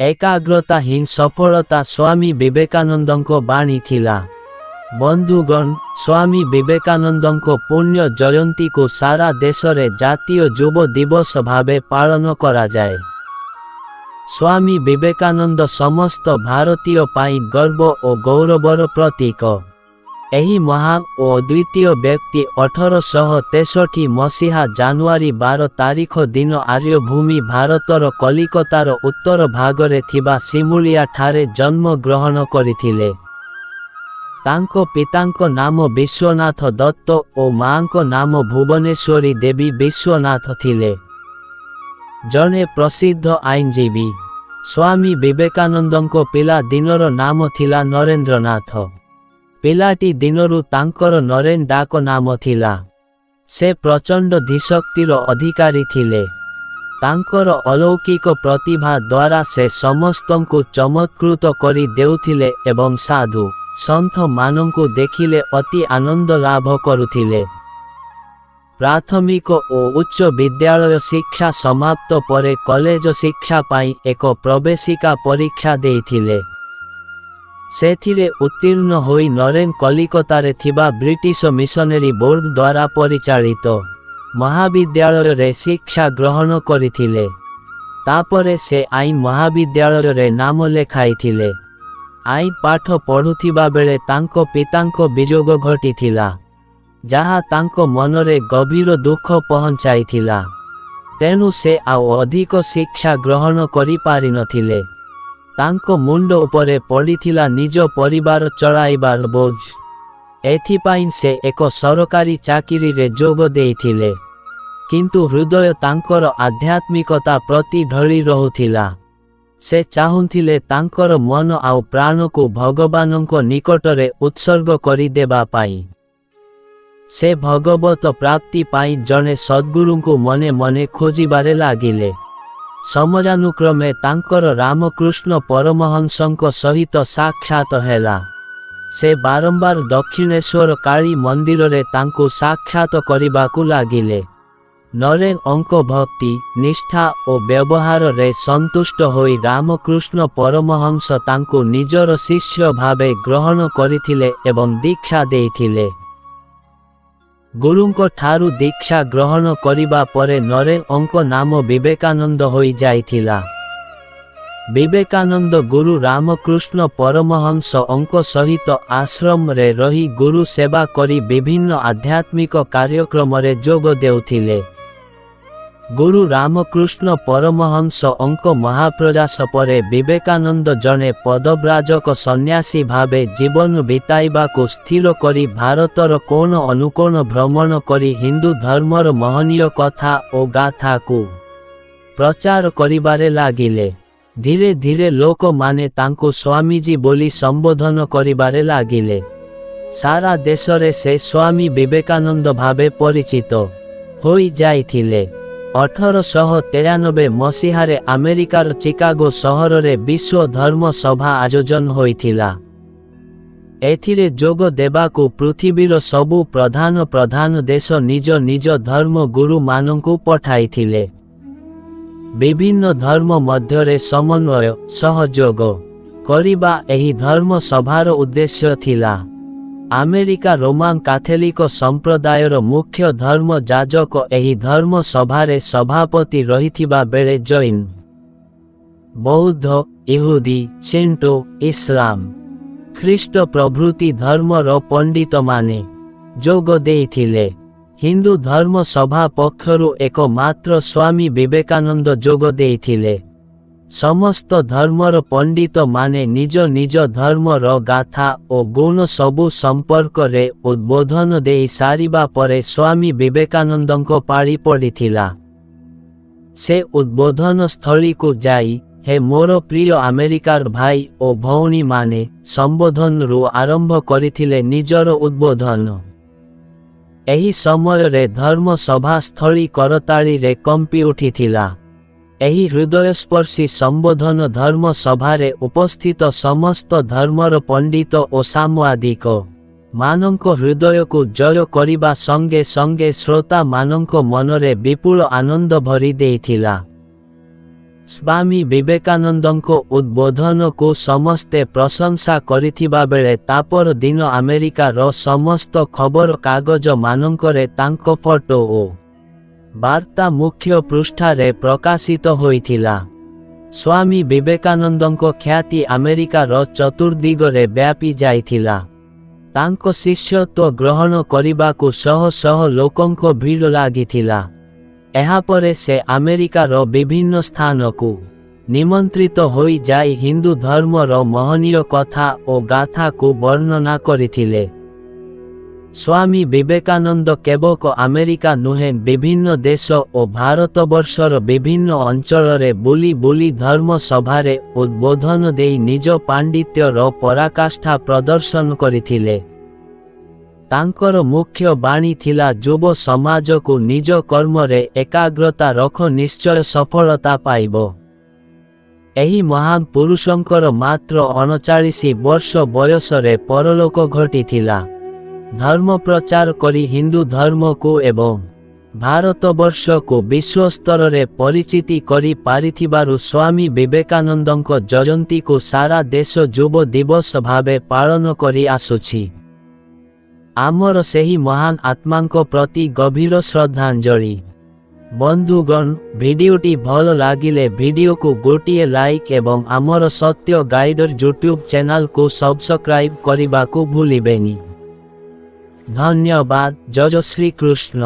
एकाग्रताहीन सफलता स्वामी विवेकानंदको बाणी थिला। बंधुगण, स्वामी विवेकानंदको पुण्य जयंती को सारा देश रे जातीय युव दिवस भावे पालन करा जाए। स्वामी विवेकानंद समस्त भारतीय पाई गर्व और गौरवर प्रतीक। एही महान और अद्वितीय व्यक्ति 1863 मसीहा जानुआरी 12 तारीख दिन आर्यभूमि भारतर कलिकतार उत्तर भागरे थिबा सिमुलिया ठारे जन्म ग्रहण करिथिले। तांको पितांको नाम विश्वनाथ दत्त और मांको नाम भुवनेश्वरी देवी विश्वनाथ थिले। जने प्रसिद्ध आईनजीवी। स्वामी विवेकानंदको पिला दिनर नाम थिला नरेंद्रनाथ। पिलाटी दिनरु तांकर नरेन डाक नाम थिला। से प्रचंड धीशक्तिर अधिकारी थिले। तांकर अलौकिक प्रतिभा द्वारा से समस्तंकु चमत्कृत करी देउथिले एवं साधु संत मानंकु देखिले अति आनंद लाभ करुथिले। प्राथमिक और उच्च विद्यालय शिक्षा समाप्त परे कॉलेज शिक्षा पाई एक प्रवेशिका परीक्षा देइथिले। सेथिरे उत्तीर्ण होई नरेन कलिकतारे थिबा ब्रिटिश मिशनरी बोर्ड द्वारा परिचालित महाविद्यालय रे शिक्षा ग्रहण करिथिले। तापरे से आईन महाविद्यालय रे नाम लेखाइथिले। आईन पाठ पढ़ुथिबा बेले तांको पितांको विजोग घटिथिला, जहा तांको मनरे गभीर दुख पहुंचाइथिला। तेणु से आउ अधिक शिक्षा ग्रहण करि पारि नथिले। तांको मुंड उपरे पड़िथिला निज परिवार चलाइबार बोझ। एथिपाई से एक सरकारी चाकिरी रे जोग देइथिले, किंतु हृदय तांकर आध्यात्मिकता प्रति ढली रहुथिला। से चाहुथिले तांकर मन आउ प्राण को भगवानंको निकटरे उत्सर्ग करि देबा पाई। से भगवत प्राप्ति पाई जने सद्गुरुंको मने मने खोजिबारे लागिले। समयानुक्रमे तांकर रामकृष्ण परमहंसंको सहित साक्षात हेला। से बारंबार दक्षिणेश्वर काली मंदिर रे तांको साक्षात करिबाकू लागिले। नरेन अंक भक्ति निष्ठा और व्यवहार रे संतुष्ट होई रामकृष्ण परमहंस तांको निजर शिष्य भावे ग्रहण करिथिले एवं दीक्षा देइथिले। गुरुंको ठारू दीक्षा ग्रहण करिबा परे नरेन अंक नाम विवेकानंद होई जाइथिला। विवेकानंद गुरु रामकृष्ण परमहंस अंक सहित आश्रम रे रही गुरु सेवा करी विभिन्न आध्यात्मिक कार्यक्रम रे जोग देउथिले। गुरु रामकृष्ण परमहंस अंक महाप्रयास परे विवेकानंद जने पदव्राजक सन्यासी भावे जीवन बिताइबाकू स्थिर करी भारतर कोण अनुकोण भ्रमण करी हिंदू धर्मर महनीय कथा और गाथा को प्रचार करिबारे लागिले। धीरे धीरे लोक माने तांको स्वामीजी बोली संबोधन करिबारे लागिले। सारा देशरे से स्वामी विवेकानंद भावे परिचित होई जाइथिले। 1893 मसीहारे अमेरिकार चिकागो सहर रे विश्व धर्म सभा आयोजन होइथिला। एथिरे जोग देबाकू पृथ्वीर सबु प्रधान प्रधान देश निज निज धर्म गुरु मानंकू पठाइथिले। विभिन्न धर्म मध्यरे समन्वय सहयोग करिबा एही धर्म सभार उद्देश्य थिला। अमेरिका रोमान कैथोलिक संप्रदायर मुख्य धर्म जाजक एही धर्म सभारे सभापति रहिथिबा बेले जैन, बौद्ध, इहुदी, शिंटो, इस्लाम, ख्रीष्ट प्रभृति धर्मर पंडित माने जोग देइथिले। हिंदू धर्म सभा पक्षरु एकमात्र स्वामी विवेकानंद जोग देइथिले। समस्त धर्मर पंडित माने निज निज धर्मर गाथा और गुण सबु संपर्क रे उद्बोधन देई सारिबा परे स्वामी विवेकानंदको पाळी पड़िथिला। से उद्बोधन स्थली को जाई हे मोर प्रिय अमेरिकार भाई और भौणी माने संबोधन रु आरंभ करिथिले निजर उद्बोधन। एही समय रे धर्म सभा स्थली करताली रे कंपी उठिथिला। एही हृदयस्पर्शी संबोधन धर्म सभारे उपस्थित समस्त धर्मर पंडित और साम्वादिक मानक हृदय को जय करिबा संगे संगे श्रोता मानक मनरे विपुल आनंद भरी देइथिला। स्वामी विवेकानंदଙ୍କ उद्बोधनକୁ ସମସ୍ତେ ପ୍ରଶଂସା କରିଥିବା ବେଳେ ତାପର ଦିନ ଆମେରିକାର ସମସ୍ତ ଖବରକାଗଜ ମାନଙ୍କରେ ତାଙ୍କ ଫଟୋ ଓ ବାର୍ତ୍ତା ମୁଖ୍ୟ ପୃଷ୍ଠାରେ ପ୍ରକାଶିତ ହୋଇଥିଲା। ସ୍ୱାମୀ ବିବେକାନନ୍ଦଙ୍କ ଖ୍ୟାତି ଆମେରିକାର ଚତୁର୍ଦିଗରେ ବ୍ୟାପି ଯାଇଥିଲା। ତାଙ୍କ ଶିଷ୍ୟତ୍ୱ ଗ୍ରହଣ କରିବାକୁ ଶହ ଶହ ଲୋକଙ୍କ ଭିଡ଼ ଲାଗିଥିଲା। ଏହାପରେ ସେ ଆମେରିକାର ବିଭିନ୍ନ ସ୍ଥାନକୁ ନିମନ୍ତ୍ରିତ ହୋଇ ଯାଇ ହିନ୍ଦୁ ଧର୍ମର ମହନୀୟ କଥା ଓ ଗାଥାକୁ ବର୍ଣ୍ଣନା କରିଥିଲେ। ସ୍ୱାମୀ ବିବେକାନନ୍ଦ କେବଳ ଆମେରିକା ନୁହେଁ ବିଭିନ୍ନ ଦେଶ ଓ ଭାରତବର୍ଷର ବିଭିନ୍ନ ଅଞ୍ଚଳରେ ବୁଲି ବୁଲି ଧର୍ମ ସଭାରେ ଉଦ୍ବୋଧନ ଦେଇ ନିଜ ପାଣ୍ଡିତ୍ୟର ପରାକାଷ୍ଠା ପ୍ରଦର୍ଶନ କରିଥିଲେ। ତାଙ୍କର ମୁଖ୍ୟ ବାଣୀ ଥିଲା ଯୁବ ସମାଜକୁ ନିଜ କର୍ମରେ ଏକାଗ୍ରତା ରଖ ନିଶ୍ଚୟ ସଫଳତା ପାଇବ। ଏହି ମହାନ ପୁରୁଷଙ୍କର ମାତ୍ର 39 ବର୍ଷ ବୟସରେ ପରଲୋକ ଘଟିଥିଲା। ଧର୍ମ ପ୍ରଚାର କରି ହିନ୍ଦୁ ଧର୍ମକୁ ଏବଂ ଭାରତବର୍ଷକୁ ବିଶ୍ୱସ୍ତରରେ ପରିଚିତି କରି ପାରିଥିବାରୁ ସ୍ୱାମୀ ବିବେକାନନ୍ଦଙ୍କ ଜୟନ୍ତୀକୁ ସାରା ଦେଶ ଯୁବ ଦିବସ ଭାବେ ପାଳନ କରି ଆସୁଛି। ଆମର ସେହି ମହାନ ଆତ୍ମାଙ୍କ ପ୍ରତି ଗଭୀର ଶ୍ରଦ୍ଧାଞ୍ଜଳି। ବନ୍ଧୁଗଣ, ଭିଡ଼ିଓଟି ଭଲ ଲାଗିଲେ ଭିଡ଼ିଓକୁ ଗୋଟିଏ ଲାଇକ୍ ଏବଂ ଆମର ସତ୍ୟ ଗାଇଡର ୟୁଟ୍ୟୁବ୍ ଚ୍ୟାନେଲକୁ ସବସ୍କ୍ରାଇବ୍ କରିବାକୁ ଭୁଲିବେନି। ଧନ୍ୟବାଦ। ଜୟ ଶ୍ରୀ କୃଷ୍ଣ।